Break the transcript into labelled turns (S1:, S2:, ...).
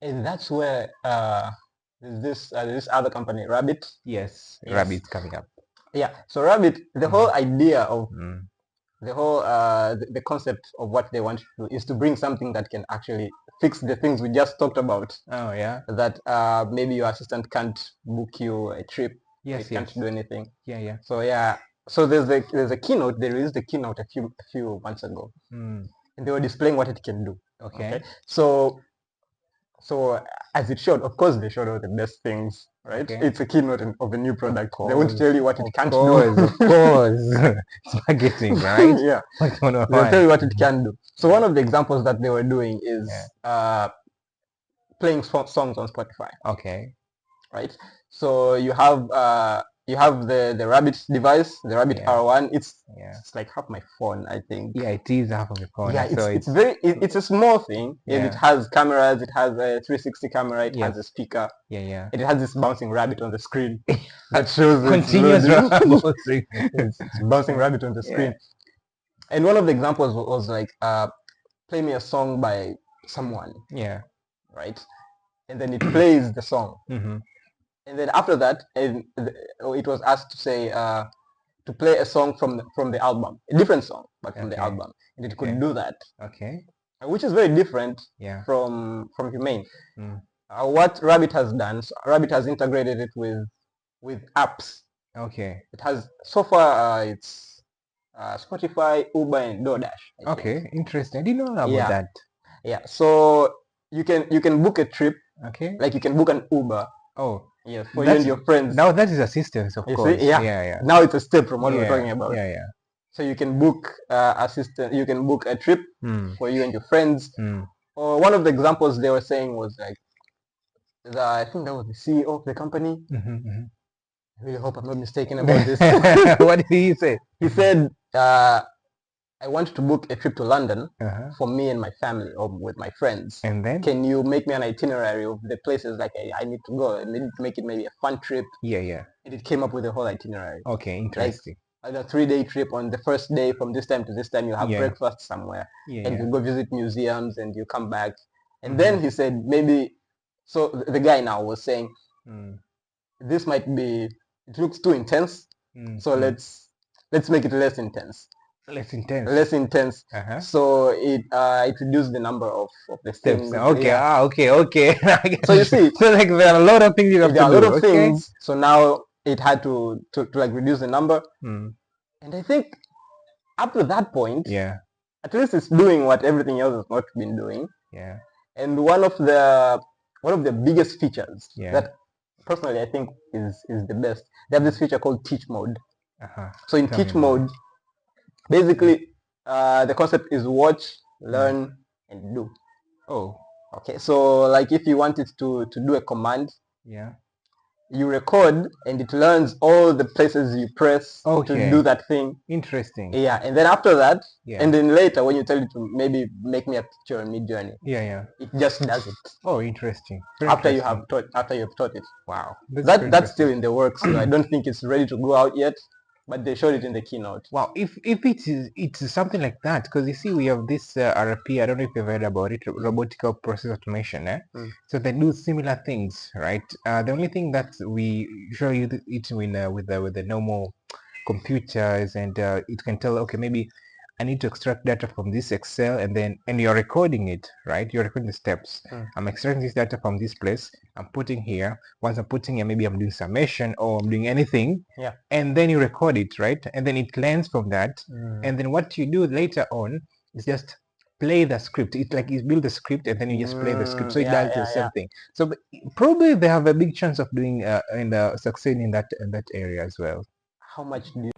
S1: And that's where there's this other company, Rabbit.
S2: Yes,
S1: Yes.
S2: Rabbit's coming up.
S1: Yeah. So Rabbit, the whole idea of
S2: Mm.
S1: the whole the concept of what they want to do is to bring something that can actually fix the things we just talked about.
S2: Oh yeah.
S1: That maybe your assistant can't book you a trip.
S2: Yes,
S1: It can't do anything.
S2: Yeah, yeah.
S1: So yeah. So there's a keynote. They released the keynote a few months ago, and they were displaying what it can do.
S2: Okay.
S1: So as it showed, of course, they showed all the best things, right?
S2: Okay.
S1: It's a keynote of a new product.
S2: Of
S1: They won't
S2: course,
S1: tell you what it can't do.
S2: Of course. It's marketing, right?
S1: Yeah.
S2: What's going on?
S1: They'll tell you what it can do. So one of the examples that they were doing is playing songs on Spotify.
S2: Okay.
S1: Right. So you have the Rabbit device, the Rabbit R1. It's like half my phone, I think.
S2: Yeah, it is half of your phone.
S1: Yeah, it's a small thing. And it has cameras. It has a 360 camera. It has a speaker.
S2: Yeah, yeah.
S1: And it has this bouncing rabbit on the screen that shows
S2: continuous
S1: bouncing. It's bouncing rabbit on the screen. And one of the examples was like, play me a song by someone. Yeah. Right. And then it plays the song. Mm-hmm. And then after that, it was asked to say to play a song from the album, a different song, but from the album, and it could do that. Okay. Which is very different from Humane. What Rabbit has done, so Rabbit has integrated it with apps. Okay. It has so far it's Spotify, Uber, and DoorDash. Okay, interesting. I didn't know about that. Yeah. So you can book a trip. Okay. Like you can book an Uber. Oh. Yes, for you and your friends.
S2: Now that is assistance, of course.
S1: See? Yeah. Now it's a step from what we're talking about. Yeah. So you can book you can book a trip for you and your friends. Or one of the examples they were saying was like, I think that was the CEO of the company. I really hope I'm not mistaken about this.
S2: What did he say?
S1: He said, I want to book a trip to London for me and my family or with my friends. And then? Can you make me an itinerary of the places like I need to go? I need to make it maybe a fun trip. Yeah. And it came up with a whole itinerary. Okay, interesting. Like a 3-day trip. On the first day, from this time to this time, you have breakfast somewhere. And you go visit museums and you come back. And then he said maybe, so the guy now was saying, this might be, it looks too intense. So let's make it less intense. Less intense. So it reduced the number of the steps. Okay. Okay. So you see,
S2: so like there are a lot of things you have to do.
S1: There are a lot of things. So now it had to like reduce the number. And I think up to that point, at least it's doing what everything else has not been doing. Yeah. And one of the biggest features that personally I think is the best. They have this feature called Teach Mode. So in Teach Mode, basically, the concept is watch, learn, and do. Oh. Okay. So like if you wanted to do a command, you record and it learns all the places you press to do that thing. Interesting. Yeah. And then after that, and then later when you tell it to maybe make me a picture in Mid-Journey, it just does it. Oh, interesting. After you have taught it. Wow. That's still in the works. So I don't think it's ready to go out yet. But they showed it in the keynote.
S2: Wow, if it's something like that, because you see we have this RP, I don't know if you've heard about it, robotic process automation. So they do similar things, right? The only thing that we show you it with the normal computers, and it can tell, okay, maybe I need to extract data from this Excel, and you're recording it, right? You're recording the steps. I'm extracting this data from this place. I'm putting here. Once I'm putting here, maybe I'm doing summation or I'm doing anything. Yeah. And then you record it, right? And then it learns from that. And then what you do later on is just play the script. It's like you build the script and then you just play the script. So it does the same thing. So probably they have a big chance of doing and succeeding in that area as well.
S1: How much do you